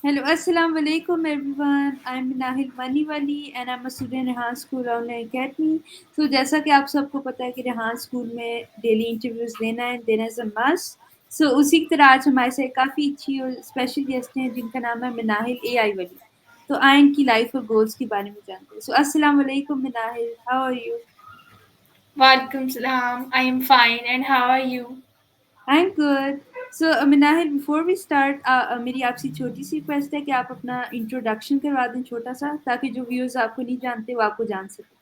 Hello, Assalamu alaikum everyone. I'm Nahil Maniwali and I'm a student in Rehan School Online Academy. So जैसा कि आप सबको पता है कि रेहान स्कूल में डेली इंटरव्यूज़ देना इज़ अ मस्ट. सो उसी की तरह आज हमारे साथ काफ़ी अच्छी और स्पेशल गेस्ट हैं जिनका नाम है मिनाहिल एआई वली. तो आए इनकी लाइफ और गोल्स के बारे में जानते हैं. सो अस्सलाम वालेकुम Minahil, how are you? Walaikum salam. I am fine. And how are you? I'm good. So Minahil before we start मेरी आपसे छोटी सी रिक्वेस्ट है कि आप अपना इंट्रोडक्शन करवा दें छोटा सा ताकि जो व्यूअर्स आपको नहीं जानते वो आपको जान सकें.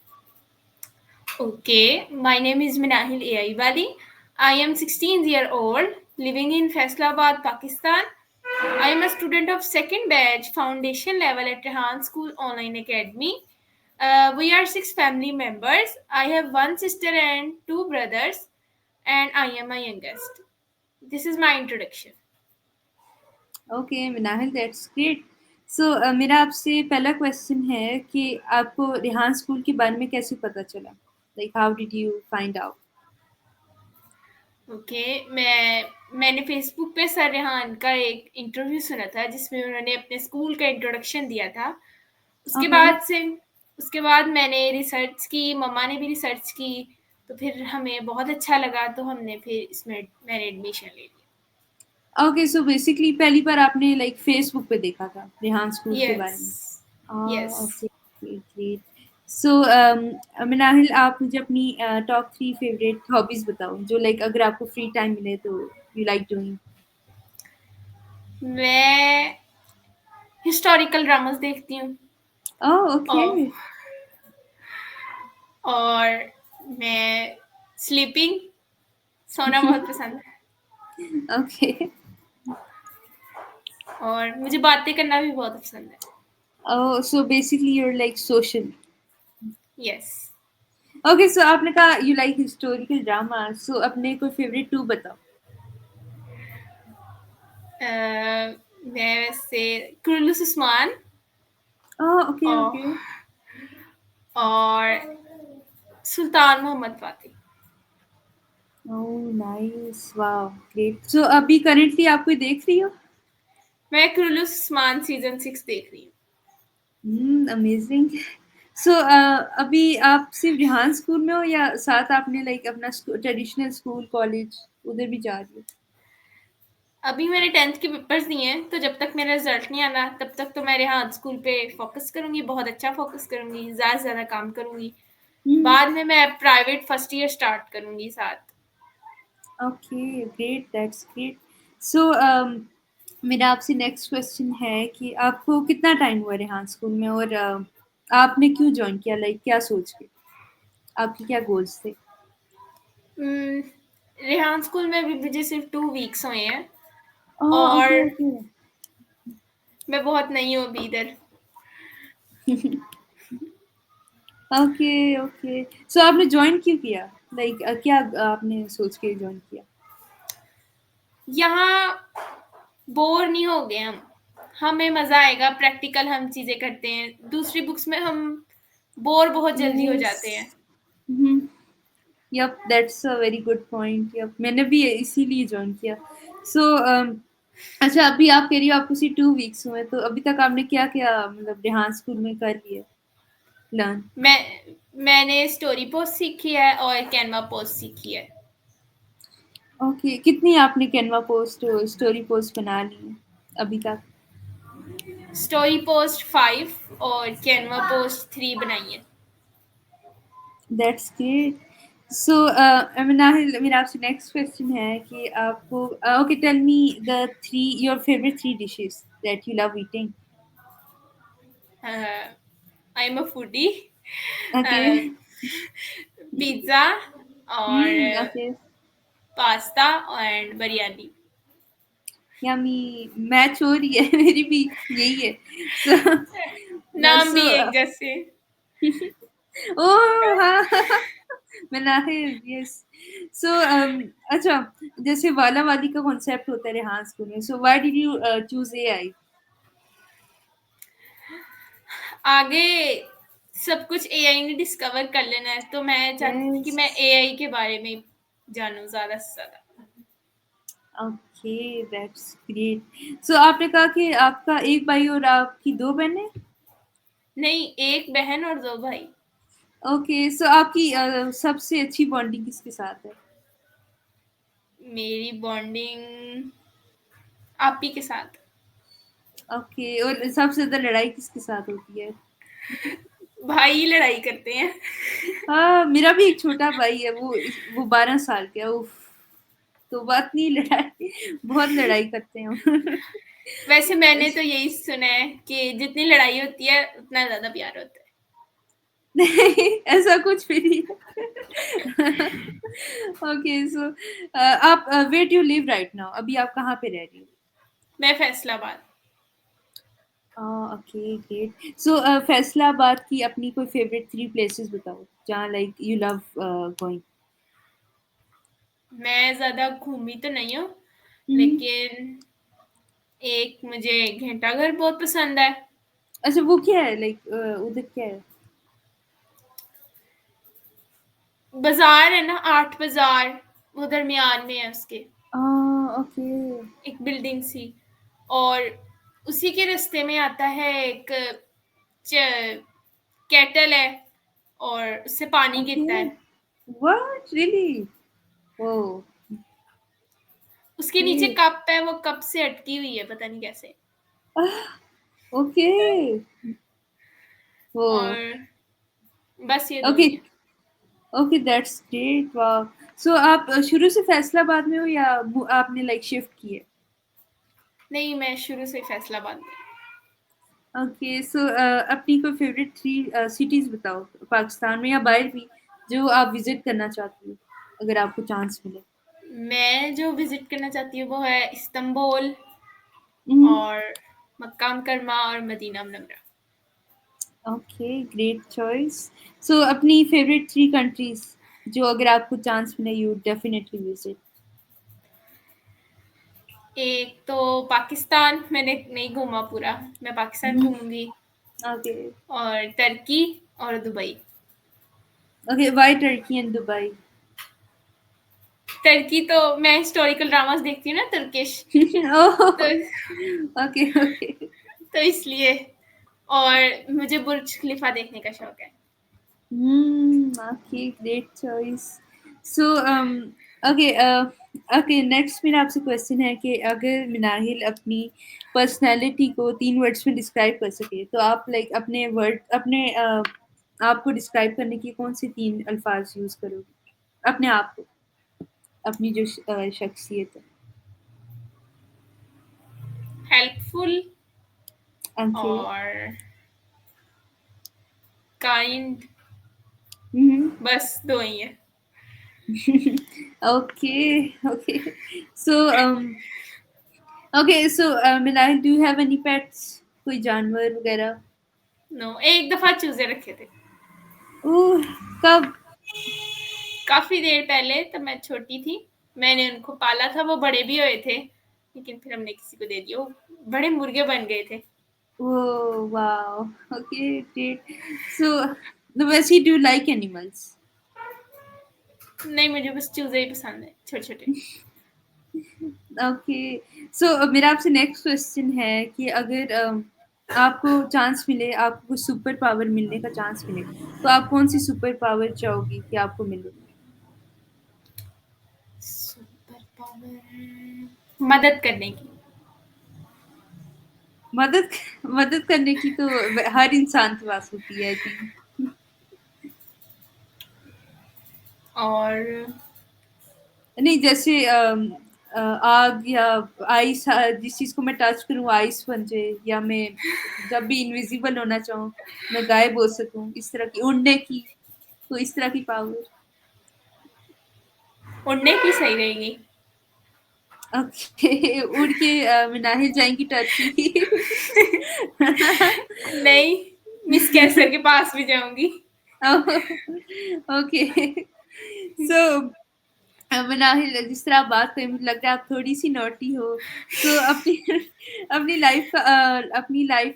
Okay, my name is Minahil Aiwali. I am 16 year old, living in Faisalabad, Pakistan. I am a student of second batch foundation level at Rehan School Online Academy. We are six family members. I have one sister and two brothers, and I am a youngest. This is my introduction. Okay Minahil, that's great. So मेरा आपसे पहला question है कि आपको Rehan school के बारे में कैसे पता चला, like how did you find out? Okay मैंने फेसबुक पे सर रेहान का एक इंटरव्यू सुना था जिसमें उन्होंने अपने स्कूल का इंट्रोडक्शन दिया था। उसके ओके. बाद से उसके बाद मैंने रिसर्च की, मम्मा ने भी रिसर्च की, तो फिर हमें बहुत अच्छा लगा तो हमने फिर इसमें मैंने एडमिशन ले लिया। ओके, सो बेसिकली पहली बार आपने लाइक फेसबुक पे देखा था रेहान स्कूल के यस बारे में. Yes okay, great. So Minahil, आप मुझे अपनी टॉप 3 फेवरेट हॉबीज़ बताओ जो लाइक अगर आपको फ्री टाइम मिले तो यू लाइक डूइंग. मैं हिस्टोरिकल ड्रामास देखती हूँ। ओह, ओके. और और मैं स्लीपिंग सोना बहुत पसंद है। ओके. और मुझे बातें करना भी बहुत पसंद है। Oh, so basically you are like social. Yes okay, so आपने कहा you like historical drama, so अपने कोई फेवरेट 2 बताओ. मैं वैसे कुर्लुस उस्मान ओह, ओके, और ओके. और Sultan Mohammad Fatih. Oh, nice, wow, great. So अभी करंटली आप कोई देख रही हो? मैं कुर्लुस उस्मान सीजन 6 देख रही हूँ। अमेजिंग. सो अभी आप सिर्फ रेहान स्कूल में हो या साथ आपने लाइक अपना ट्रेडिशनल स्कूल कॉलेज उधर भी जा रही हो? अभी मैंने 10th के पेपर्स दिए हैं, तो जब तक मेरा रिजल्ट नहीं आना तब तक तो मैं रेहान स्कूल पे फोकस करूंगी, बहुत अच्छा फोकस करूंगी, ज़्यादा से ज़्यादा काम करूंगी। हम्म. बाद में मैं प्राइवेट फर्स्ट ईयर स्टार्ट करूंगी साथ। Okay, great, that's great. So मेरा आपसे नेक्स्ट क्वेश्चन है कि आपको कितना टाइम हुआ रेहान स्कूल में और आपने क्यों ज्वाइन किया, लाइक क्या सोच के, आपके क्या गोल्स थे? हम्म, रेहान स्कूल में अभी मुझे सिर्फ 2 वीक्स हुए हैं ओह, और ओके, ओके. मैं बहुत नई हूँ अभी इधर। Okay, okay. सो आपने जॉइन क्यों किया, लाइक क्या आपने सोच के जॉइन किया? यहाँ बोर नहीं हो गए हम, हमें मज़ा आएगा, प्रैक्टिकल हम चीज़ें करते हैं। दूसरी बुक्स में हम बोर बहुत जल्दी हो यस. जाते हैं। Yup, that's a very good point. Yup, मैंने भी इसीलिए जॉइन किया. सो अच्छा, अभी आप कह रही हो आपको सिर्फ 2 वीक्स हुए, तो अभी तक आपने क्या क्या मतलब रेहान स्कूल में कर लिया, लर्न? मैंने स्टोरी पोस्ट सीखी है और कैनवा पोस्ट सीखी है। ओके, कितनी आपने कैनवा पोस्ट और स्टोरी पोस्ट बना ली हैं अभी तक? स्टोरी पोस्ट 5 और कैनवा पोस्ट 3 बनाई है। That's great. सो मेरा आपसे नेक्स्ट क्वेश्चन है कि आपको okay, tell me the 3 your favourite 3 dishes that you love eating. I am a foodie. Okay. Pizza और okay. Pasta and biryani. Yummy. Match हो रही है. मेरी भी यही है. सो नाम सो भी एक जैसे। ओह हाँ. मनाहिर, यस. सो अच्छा, जैसे वाला वाली का कॉन्सेप्ट होता है रेहान स्कूल में, so why did you choose AI? आगे सब कुछ एआई ने डिस्कवर कर लेना है, तो मैं चाहती थी कि यस. मैं एआई के बारे में जानूँ ज़्यादा से ज़्यादा। Okay, that's great. सो आपने कहा कि आपका एक भाई और आपकी 2 बहनें? नहीं, एक बहन और 2 भाई। ओके, सो आपकी सबसे अच्छी बॉन्डिंग किसके साथ है? मेरी बॉन्डिंग आप ही के साथ। ओके, और सबसे ज़्यादा लड़ाई किसके साथ होती है? भाई ही लड़ाई करते हैं। हाँ, मेरा भी एक छोटा भाई है, वो 12 साल का है, उफ़! तो बात नहीं, लड़ाई बहुत लड़ाई करते हैं हम। वैसे मैंने तो यही सुना है कि जितनी लड़ाई होती है उतना ज़्यादा प्यार होता है। नहीं, ऐसा कुछ भी नहीं है। ओके, सो आप where do you live right now? अभी आप कहाँ पे रह रही हो? मैं Faisalabad. Okay, great. So Faisalabad की अपनी कोई फेवरेट 3 प्लेसेस बताओ, जहाँ लाइक यू लव गोइंग? मैं ज़्यादा घूमी तो नहीं हूँ, हुँ। लेकिन एक मुझे घंटाघर बहुत पसंद है। अच्छा, वो क्या है लाइक उधर क्या है? बाज़ार है ना, आर्ट बाज़ार, वो दरमियान में है उसके, ओके। एक बिल्डिंग सी। और उसी के रास्ते में आता है एक च केटल है और उससे पानी ओके। गिरता है। व्हाट? रियली? ओह! उसके नीचे ग्रेट। कप है, वो कप से अटकी हुई है, पता नहीं कैसे। ओके। ओह! और बस ये 2 ओके, ही हैं। Okay, that's great, wow! So आप शुरू से फैसलाबाद में हो या आपने लाइक शिफ्ट किए? नहीं, मैं शुरू से ही फैसलाबाद में। ओके, सो अपनी कोई फेवरेट 3 सिटीज़ बताओ, पाकिस्तान में या बाहर भी, जो आप विज़िट करना चाहती हो, अगर आपको चांस मिले? मैं जो विज़िट करना चाहती हूँ वो है इस्तांबुल हुँ। और मक्का मुकरमा और Madina Munawwara. Okay, great choice. So अपनी फेवरेट 3 कंट्रीज़, जो अगर आपको चांस मिले यू वुड डेफिनिटली विज़िट? एक तो पाकिस्तान मैंने नहीं घूमा पूरा, मैं पाकिस्तान हुँ। घूमूँगी। ओके। और टर्की और Dubai. Okay, why Turkey and Dubai? Turkey तो मैं हिस्टोरिकल ड्रामास देखती हूँ ना तुर्किश, ओह! तो ओके, ओके। तो इसलिए। और मुझे बुर्ज खलीफा देखने का शौक है। Okay, great choice. So okay, okay, next मेरा आपसे क्वेश्चन है कि अगर मिनाहिल अपनी पर्सनैलिटी को 3 वर्ड्स में डिस्क्राइब कर सके, तो आप लाइक अपने आप को डिस्क्राइब करने की कौन-से 3 अल्फ़ाज़ यूज़ करोगे? अपने आप को, अपनी जो शख्सियत है। Helpful okay. और काइंड, हुँ, हुँ। बस 2 ही हैं। Okay, okay. So, okay, so, Minal, do you have any pets? कोई जानवर वगैरह? नो, एक दफ़ा चूज़े रखे थे। ओह! कब? काफ़ी देर पहले, तब मैं छोटी थी। मैंने उनको पाला था, वो बड़े भी हुए थे, लेकिन फिर हमने किसी को दे दिया। वो बड़े मुर्गे बन गए थे। Oh, wow. Okay, great. So, वैसे do you like animals? नहीं, मुझे बस चूज़े ही पसंद हैं, छोटे-छोटे। ओके, सो मेरा आपसे नेक्स्ट क्वेश्चन है कि अगर आपको चांस मिले, आपको कुछ सुपर पावर मिलने का चांस मिले, तो आप कौन-सी सुपर पावर चाहोगी कि आपको मिले? सुपर पावर मदद करने की। मदद मदद करने की तो हर इंसान के पास होती है आई थिंक। और नहीं, जैसे आग या आइस, जिस चीज़ को मैं टच करूँ आइस बन जाए, या मैं जब भी इनविजिबल होना चाहूँ, मैं गायब हो सकूँ, इस तरह की उड़ने की, तो इस तरह की पावर। उड़ने की सही रहेगी। ओके, उड़ के मनाहिल जाएँगी टर्की। नहीं, मिस कैसर के पास भी जाऊँगी। ओके, सो मनाहिल, जिस तरह आप बात करें मुझे लगता है आप थोड़ी-सी नॉटी हो। सो अपनी अपनी लाइफ़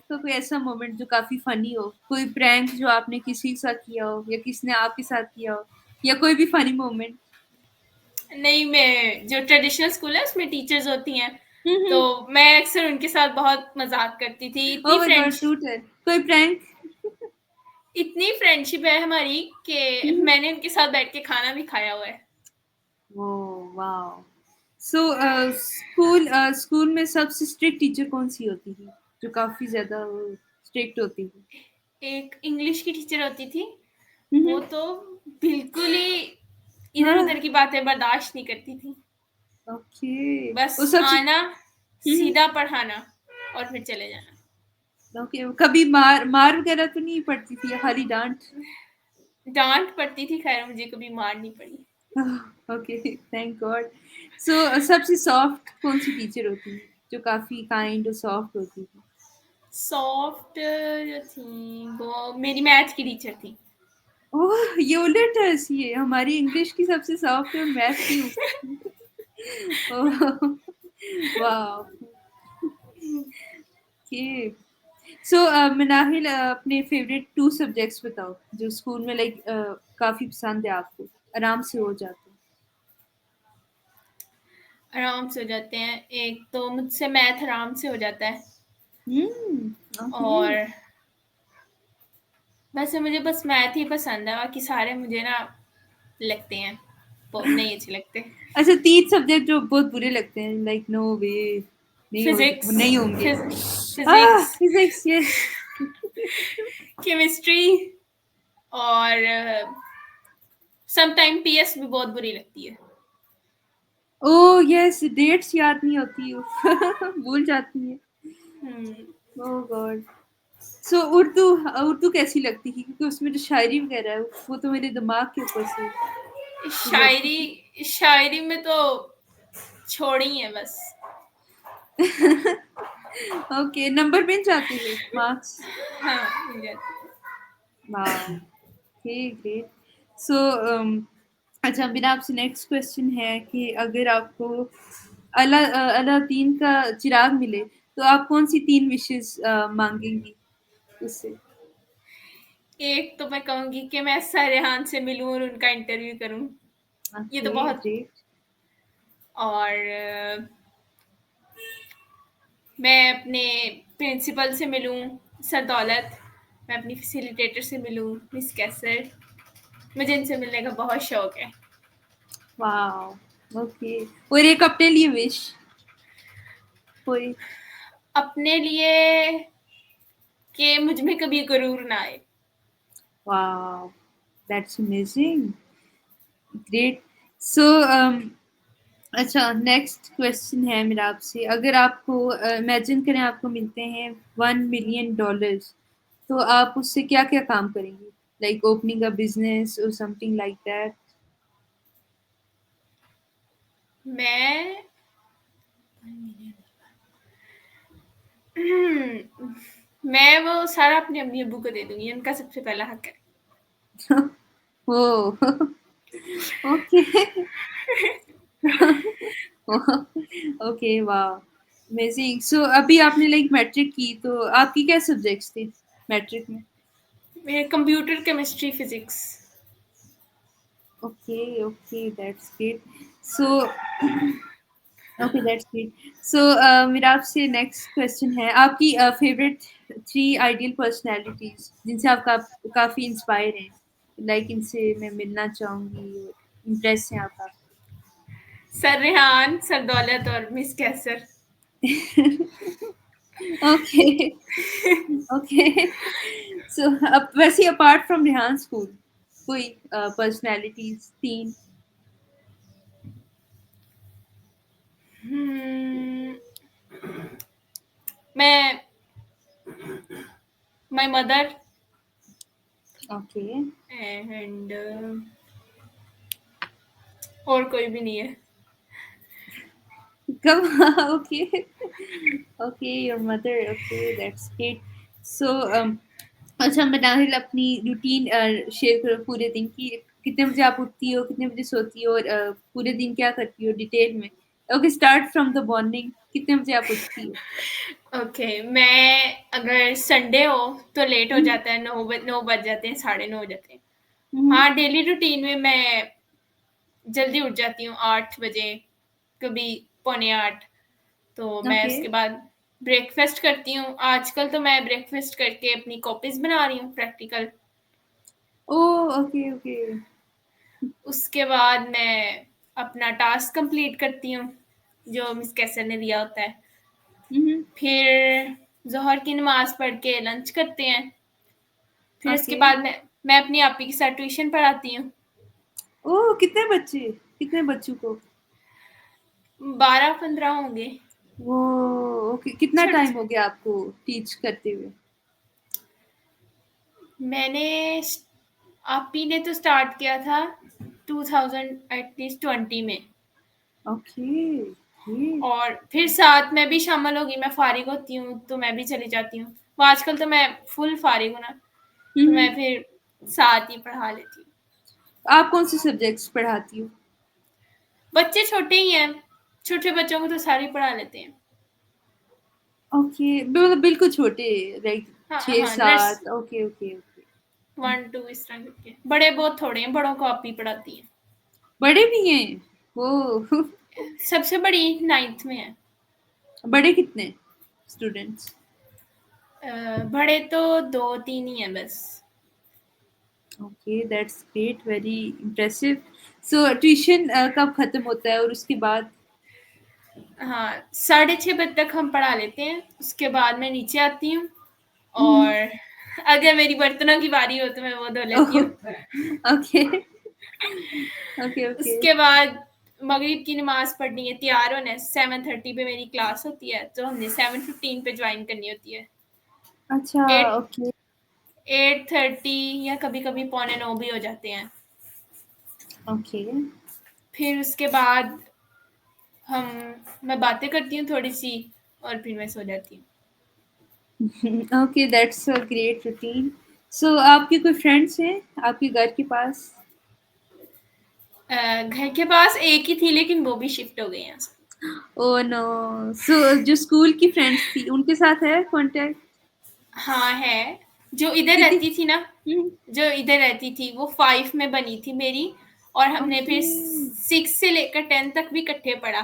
का कोई ऐसा मोमेंट जो काफ़ी फ़नी हो, कोई प्रैंक जो आपने किसी के साथ किया हो या किसी ने आपके साथ किया हो, या कोई भी फ़नी मोमेंट? नहीं, मैं जो ट्रेडिशनल स्कूल है उसमें टीचर्स होती हैं, तो हम्म। मैं अक्सर उनके साथ बहुत मजाक करती थी। Oh my god, to tell कोई प्रैंक? इतनी फ्रेंडशिप है हमारी कि मैंने उनके साथ बैठ के खाना भी खाया हुआ है। Oh wow. सो स्कूल में सबसे स्ट्रिक्ट टीचर कौन सी होती थी, जो काफी ज्यादा स्ट्रिक्ट होती थी? एक इंग्लिश की टीचर होती थी, वो हम्म। तो बिल्कुल ही इधर हाँ। उधर की बातें बर्दाश्त नहीं करती थी। ओके। बस वो सबसे। आना, हम्म। सीधा पढ़ाना और फिर चले जाना। ओके, कभी मार मार वगैरह तो नहीं पड़ती थी या खाली डांट? डांट पड़ती थी, खैर मुझे कभी मार नहीं पड़ी। Okay, thank God. सो सबसे सॉफ्ट कौन सी टीचर होती है, जो काफी काइंड और सॉफ्ट होती थी? सॉफ्ट जो थी वो मेरी मैथ की टीचर थी। ओह, ये उलट है, ये हमारी इंग्लिश की सबसे सॉफ्ट और मैथ की ओह, वाह। ओके। सो मिनाहिल, अपने फेवरेट टू सब्जेक्ट्स बताओ जो स्कूल में लाइक काफी पसंद है आपको, आराम से हो जाते आराम से हो जाते हैं, एक तो मुझसे मैथ आराम से हो जाता है, हैं। ओके। और वैसे मुझे बस मैथ ही पसंद है, बाकी सारे मुझे ना लगते हैं वो नहीं अच्छे लगते। अच्छा, 3 सब्जेक्ट जो बहुत बुरे लगते हैं, लाइक नो वे, फिजिक्स, नहीं होंगे। Physics, physics, yes. केमिस्ट्री, और सम टाइम पीएस भी बहुत बुरी लगती है। ओह यस, डेट्स याद नहीं होती भूल जाती है। हम्म, ओह गॉड। सो उर्दू कैसी लगती थी, क्योंकि उसमें जो शायरी वगैरह है वो तो मेरे दिमाग के ऊपर से गुजरती थी। शायरी शायरी में तो छोड़ी है बस। ओके, नंबर मिल जाते थे, मार्क्स? हाँ, मिल जाती है। वाह। Okay, great. सो अच्छा, मेरा आपसे नेक्स्ट क्वेश्चन है कि अगर आपको अलादीन का चिराग मिले तो आप कौन सी 3 विशेस मांगेंगी उससे? एक तो मैं कहूंगी कि मैं सरहान से मिलूं और उनका इंटरव्यू करूं, ये तो ओके, बहुत। ग्रेट। और मैं अपने प्रिंसिपल से मिलूं, सर दौलत। मैं अपनी फैसिलिटेटर से मिलूं, मिस कैसर। मुझे इनसे मिलने का बहुत शौक है। वाह। ओके, और एक अपने लिए विश कोई? अपने लिए कि मुझ में कभी गुरूर ना आए। वाह, दैट्स अमेजिंग, ग्रेट। सो अच्छा, नेक्स्ट क्वेश्चन है मेरा आपसे, अगर आपको इमेजिन करें आपको मिलते हैं $1 मिलियन, तो आप उससे क्या-क्या काम करेंगे? लाइक ओपनिंग अ बिजनेस और समथिंग लाइक दैट? मैं मैं वो सारा अपने अम्मी अब्बू को दे दूंगी, उनका सबसे पहला हक है। ओह! ओके। ओके, वाह! अमेजिंग। सो अभी आपने लाइक मैट्रिक की, तो आपकी क्या सब्जेक्ट्स थे मैट्रिक में? मेरे computer, chemistry, physics. Okay, okay, that's great. So okay, that's great. So मेरा आपसे नेक्स्ट क्वेश्चन है, आपकी फेवरेट 3 आइडियल पर्सनैलिटीज़ जिनसे आप काफ़ी इंस्पायर हैं, लाइक इनसे मैं मिलना चाहूँगी और इम्प्रेस हैं आप काफ़ी? सर रेहान, सर दौलत और miss Qaiser. Okay, okay. So अब वैसे अपार्ट फ्रॉम रेहान स्कूल कोई पर्सनैलिटीज़ 3? हम्म, मैं माय मदर ओके। एंड और कोई भी नहीं है। कम okay. Okay, your mother, okay, that's great. So अच्छा, मनाहिल, अपनी रूटीन शेयर करो पूरे दिन की, कितने बजे आप उठती हो, कितने बजे सोती हो और पूरे दिन क्या करती हो डिटेल में? Okay, start from the morning, कितने बजे आप उठती हो? ओके, मैं अगर संडे हो तो लेट हो हुँ, जाता है, 9 बज जाते हैं, 9:30 हो जाते हैं। हुँ, हाँ, डेली रूटीन में मैं जल्दी उठ जाती हूँ 8 बजे, कभी पौने 8। तो मैं ओके। उसके बाद ब्रेकफ़ास्ट करती हूँ। आजकल तो मैं ब्रेकफ़ास्ट करके अपनी कॉपीज़ बना रही हूँ प्रैक्टिकल। ओह! Okay, okay. उसके बाद मैं अपना टास्क कंप्लीट करती हूँ, जो मिस कैसर ने दिया होता है। हुँ, हुँ। फिर ज़ोहर की नमाज़ पढ़ के लंच करते हैं। फिर उसके ओके। बाद मैं अपनी आपी के साथ ट्यूशन पढ़ाती हूँ। ओह! कितने बच्चे? कितने बच्चों को? 12-15 होंगे। ओह! ओके। कितना छोटे टाइम हो गया आपको टीच करते हुए? मैंने आपी ने तो स्टार्ट किया था 2000 एटलीस्ट 20 में। Okay, great. और फिर साथ में भी शामिल होगी, मैं फारिग होती हूँ तो मैं भी चली जाती हूँ। वो आजकल तो मैं फुल फारिग हूँ ना, हुँ, तो हुँ। मैं फिर साथ ही पढ़ा लेती हूँ। आप कौन-से सब्जेक्ट्स पढ़ाती हो? बच्चे छोटे ही हैं, छोटे बच्चों को तो सारे ही पढ़ा लेते हैं। ओके, मतलब बिल्कुल छोटे, लाइक हाँ, हाँ, 6-7। Okay, okay, okay. 1-2 इस तरह करके। बड़े बहुत थोड़े हैं, बड़ों को आप ही पढ़ाती हैं। बड़े भी हैं? ओह! सबसे बड़ी 9th में है। बड़े कितने स्टूडेंट्स? बड़े तो 2-3 ही हैं बस। Okay, that's great, very impressive. So tuition कब खत्म होता है और उसके बाद? हाँ, 6:30 बजे तक हम पढ़ा लेते हैं, उसके बाद मैं नीचे आती हूँ हुँ, और अगर मेरी बर्तनों की बारी हो तो मैं वो धो ओह! लेती हूँ। Okay, okay, okay. उसके बाद मगरिब की नमाज़ पढ़नी है, तैयार होना है, 7:30 पे मेरी क्लास होती है, तो हमने 7:15 पे जॉइन करनी होती है। अच्छा, 8 ओके, 8:30 या कभी-कभी पौने 9 भी हो जाते हैं। ओके। फिर उसके बाद हम मैं बातें करती हूँ थोड़ी-सी और फिर मैं सो जाती हूँ। Okay, that's a great routine. So आपके कोई फ्रेंड्स हैं आपके घर के पास? घर के पास एक ही थी लेकिन वो भी शिफ्ट हो गई हैं। Oh no! सो जो स्कूल की फ्रेंड्स थी, उनके साथ है कॉन्टैक्ट? हाँ, है। जो इधर कितनी? रहती थी ना, हुँ, जो इधर रहती थी वो 5 में बनी थी मेरी, और हमने ओके। फिर 6 से लेकर 10 तक भी इकट्ठे पढ़ा।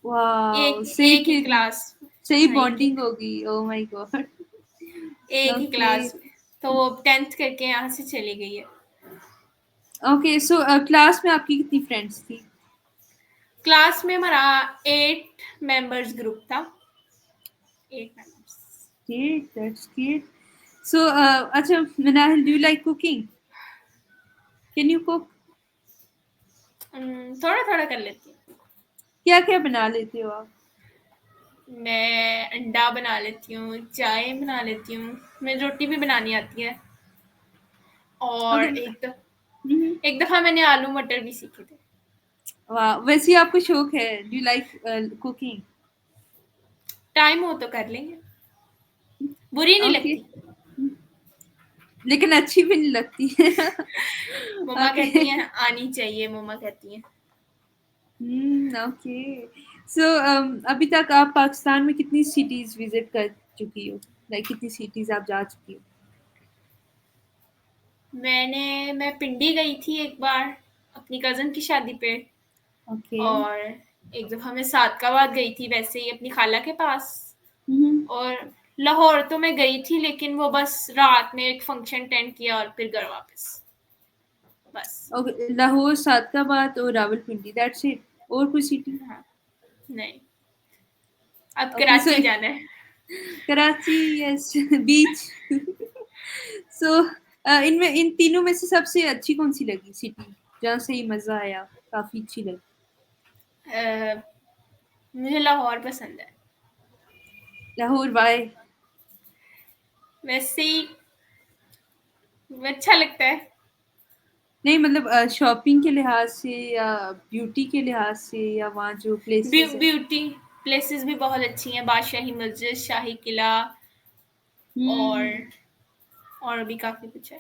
वॉव! सही एक ही फिर क्लास। सही हाँ, बॉन्डिंग होगी। ओह माय गॉड! एक ही ओके, क्लास में। तो वो 10th करके यहाँ से चली गई है। ओके। सो क्लास में आपकी कितनी फ्रेंड्स थी? क्लास में हमारा 8 मेंबर्स ग्रुप था। 8 members. Great, that's great. So अच्छा, Manahil, do you like cooking? Can you cook? थोड़ा-थोड़ा कर लेती हूँ। क्या-क्या बना लेते हो आप? मैं अंडा बना लेती हूँ, चाय बना लेती हूँ, मुझे रोटी भी बनानी आती है, और ओके। हुँ, हुँ। एक दफ़ा मैंने आलू मटर भी सीखे थे। वाह! वैसे आपको शौक है, do you like cooking? Time हो तो कर लेंगे, बुरी नहीं ओके। लगती। लेकिन अच्छी भी नहीं लगती है। मम्मा ओके। कहती हैं आनी चाहिए, मम्मा कहती हैं। ओके। सो अभी तक आप पाकिस्तान में कितनी सिटीज़ विज़िट कर चुकी हो? लाइक कितनी सिटीज़ आप जा चुकी हो? मैं पिंडी गई थी एक बार अपनी कज़न की शादी पे, ओके। और एक दफ़ा मैं सादकाबाद गई थी वैसे ही अपनी खाला के पास, हुँ, हुँ। और लाहौर तो मैं गई थी लेकिन वो बस रात में एक फंक्शन अटेंड किया और फिर घर वापस, बस। ओके, लाहौर, सादकाबाद और रावलपिंडी, दैट्स इट? और कोई सिटी? हाँ, नहीं, अब ओके, सो कराची जाना है। कराची, यस, बीच। सो इनमें इन तीनों में से सबसे अच्छी कौन-सी लगी सिटी? जहाँ से मज़ा आया, काफ़ी अच्छी लगी? अ, मुझे लाहौर पसंद है। लाहौर, व्हाय? वैसे ही अच्छा लगता है। नहीं मतलब शॉपिंग के लिहाज से या ब्यूटी के लिहाज से या वहाँ जो प्लेसेस हैं? ब्यूटी प्लेसेस भी बहुत अच्छी हैं, बादशाही मस्जिद, शाही किला, हुँ, और भी काफ़ी कुछ है।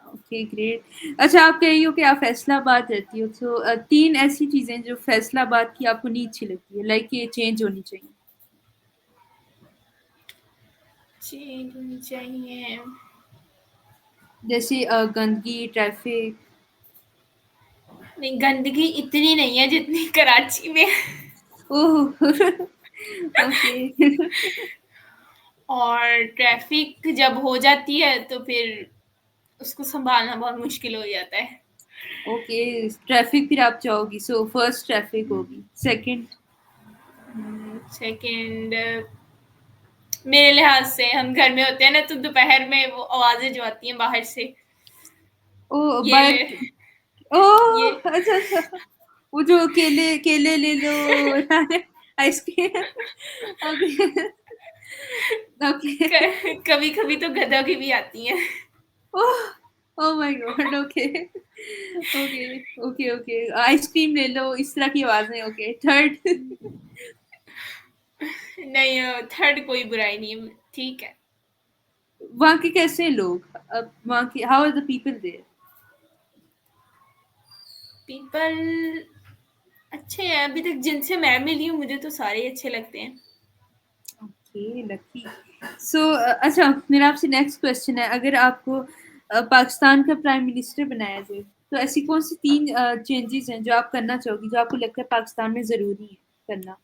Okay, great. अच्छा, आप कह रही हो कि आप फैसलाबाद रहती हो, तो 3 ऐसी चीज़ें जो फैसलाबाद की आपको नहीं अच्छी लगती है, लाइक ये चेंज होनी चाहिए? चेंज होनी चाहिए। जैसे गंदगी, ट्रैफ़िक। नहीं, गंदगी इतनी नहीं है जितनी कराची में। ओह ओके और ट्रैफिक जब हो जाती है तो फिर उसको संभालना बहुत मुश्किल हो जाता है। ओके, ट्रैफिक फिर आप चाहोगी, सो फर्स्ट ट्रैफिक होगी, सेकंड? सेकंड, मेरे लिहाज से हम घर में होते हैं ना, तो दोपहर में वो आवाजें जो आती हैं बाहर से, ओ ये ले, बात। ये ओह अच्छा अच्छा, वो जो केले केले ले लो, आइसक्रीम। ओके ओके कभी कभी तो गधों की भी आती हैं। Oh oh my god, okay okay okay okay, ice cream ले लो, इस तरह की आवाजें। Okay, third? नहीं, थर्ड कोई बुराई नहीं है, ठीक है। वहाँ के कैसे हैं लोग? अब वहाँ के how are the people there? People अच्छे हैं, अभी तक जिनसे मैं मिली हूँ मुझे तो सारे ही अच्छे लगते हैं। Okay, lucky. सो अच्छा, मेरा आपसे नेक्स्ट क्वेश्चन है, अगर आपको पाकिस्तान का प्राइम मिनिस्टर बनाया जाए, तो ऐसी कौन सी 3 चेंजेस हैं जो आप करना चाहोगी, जो आपको लगता है पाकिस्तान में ज़रूरी है करना?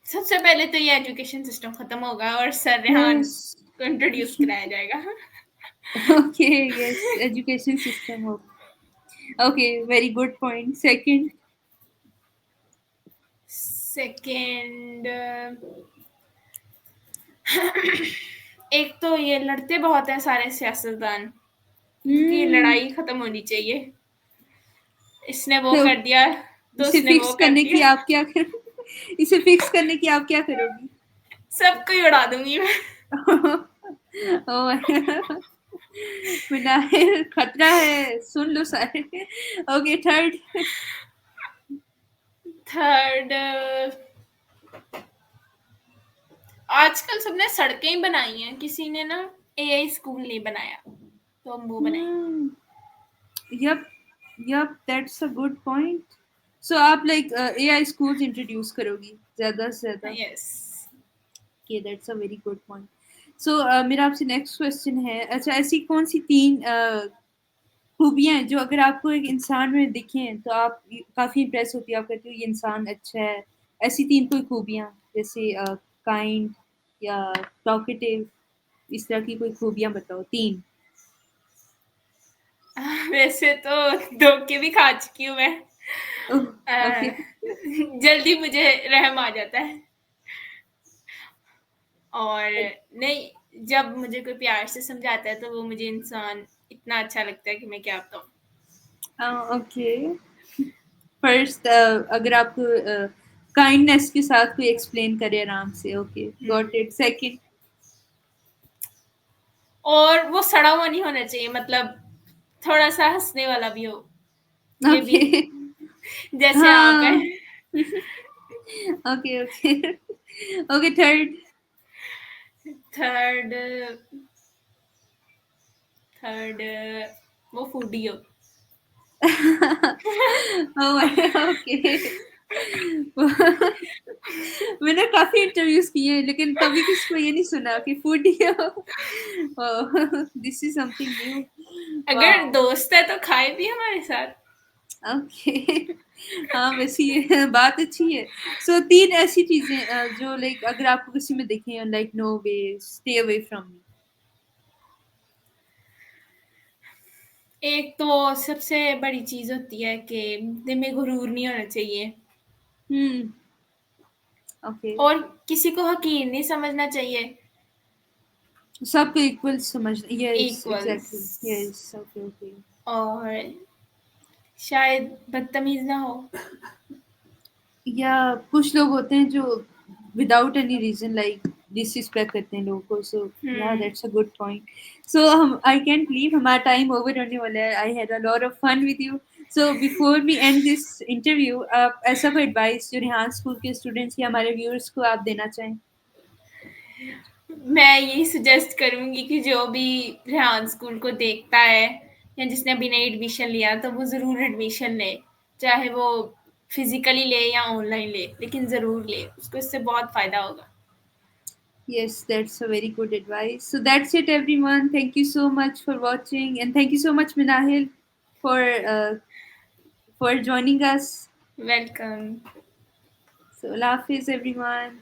सबसे पहले तो ये एजुकेशन सिस्टम खत्म होगा और सर रेहान यस को इंट्रोड्यूस कराया जाएगा। ओके, यस, एजुकेशन सिस्टम हो। Okay, very good point. Second? Second, एक तो ये लड़ते बहुत हैं सारे सियासतदान, इनकी हम्म, लड़ाई खत्म होनी चाहिए। इसने वो तो कर दिया तो इसे उसने वो फिक्स कर करने की दिया। आप क्या कर इसे फिक्स करने की आप क्या करोगी? सबको ही उड़ा दूंगी मैं। ओह मिनाहिल, खतरा है, सुन लो सारे। Okay, third? थर्ड, आजकल सबने सड़कें ही बनाई हैं, किसी ने ना एआई स्कूल नहीं बनाया, तो हम वो बनाएंगे। Hmm, yup yup, that's a good point. So आप लाइक एआई स्कूल्स इंट्रोड्यूस करोगी ज्यादा से ज्यादा? Yes. Okay, that's a very good point. So मेरा आपसे नेक्स्ट क्वेश्चन है, अच्छा, ऐसी कौन सी 3 खूबियाँ हैं जो अगर आपको एक इंसान में दिखें तो आप काफ़ी इम्प्रेस होती है, आप कहती हो ये इंसान अच्छा है। ऐसी 3 कोई खूबियाँ, जैसे काइंड या टॉकेटिव, इस तरह की कोई खूबियाँ बताओ 3। वैसे तो धोखे भी खा चुकी हूँ मैं। ओह! ओके। अ, जल्दी मुझे रहम आ जाता है, और नहीं, जब मुझे कोई प्यार से समझाता है तो वो मुझे इंसान इतना अच्छा लगता है कि मैं क्या बताऊँ। ओके। फर्स्ट, अगर आपको काइंडनेस के साथ कोई एक्सप्लेन करे आराम से, ओके, गॉट इट। सेकंड? और वो सड़ा हुआ नहीं होना चाहिए, मतलब थोड़ा सा हंसने वाला भी हो, ये भी, ओके। जैसे आप हाँ। हैं। Okay, okay. Okay, third? Third, third, वो फूडी हो। ओके। मैंने काफी इंटरव्यूज किए हैं, लेकिन कभी किसी को ये नहीं सुना कि फूडी हो। This is something new. अगर वाओ। दोस्त है तो खाए भी हमारे साथ। ओके। हाँ, वैसे ये बात अच्छी है। सो 3 ऐसी चीजें जो लाइक अगर आपको किसी में दिखें, like no way, stay away from me. एक तो सबसे बड़ी चीज होती है कि दिल में गुरूर नहीं होना चाहिए, हम्म, ओके। और किसी को हकीर नहीं समझना चाहिए। सबको इक्वल समझना, yes, equals. Exactly, yes, okay okay. और शायद बदतमीज ना हो। या कुछ लोग होते हैं जो without any reason like disrespect करते हैं लोगों को, सो या hmm. That's a good point. So हम आई कैंट लीव, हमारा टाइम ओवर होने वाला है। I had a lot of fun with you. So before we end this interview, आप ऐसा कोई एडवाइस जो रेहान स्कूल के स्टूडेंट्स या हमारे व्यूअर्स को आप देना चाहें? मैं यही सजेस्ट करूंगी कि जो भी रेहान स्कूल को देखता है या जिसने अभी नई एडमिशन लिया, तो वो ज़रूर एडमिशन ले, चाहे वो फिजिकली ले या ऑनलाइन ले, लेकिन ज़रूर ले, उसको इससे बहुत फ़ायदा होगा। Yes, that's a very good advice. So that's it, everyone. Thank you so much for watching, and thank you so much, Minahil. for joining us. Welcome. So, Allah Hafiz, everyone.